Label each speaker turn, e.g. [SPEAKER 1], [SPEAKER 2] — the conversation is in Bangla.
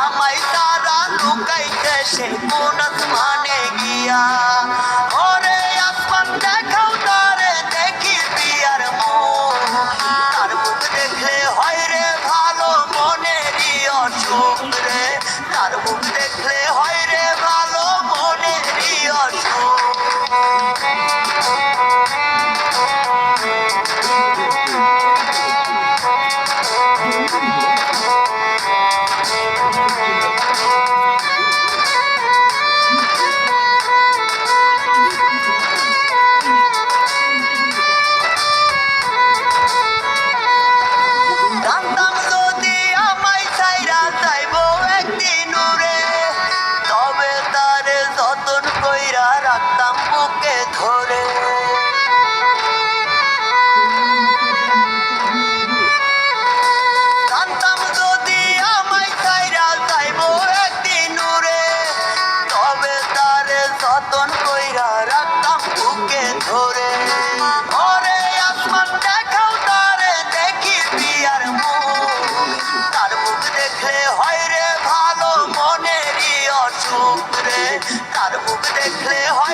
[SPEAKER 1] আমায় তারা লুকাইতেছে কোন আসমানে গিয়া। ওরে আসমান দেখাও তারে দেখি পিয়ার মুখ, তার মুখ দেখলে হয় রে ভালো মনেরই অসুখ রে, তার মুখ দেখলে হয় রে ভালো মনেরই অসুখ। জানতাম যদি আমায় ছাইরা যাইবো একদিন উড়ে, তবে তারে যতন কইরা রাখতাম বুকে ধরে। জানতাম যদি আমায় ছাইরা যাইবো একদিন উড়ে, তবে তারে যতন কইরা রাখতাম বুকে ধরে। ওরে আসমান দেখাও তারে দেখি পিয়ার মুখ, তার মুখ দেখলে হয় রে ভালো মনেরই অসুখ রে, তার মুখ দেখলে হয়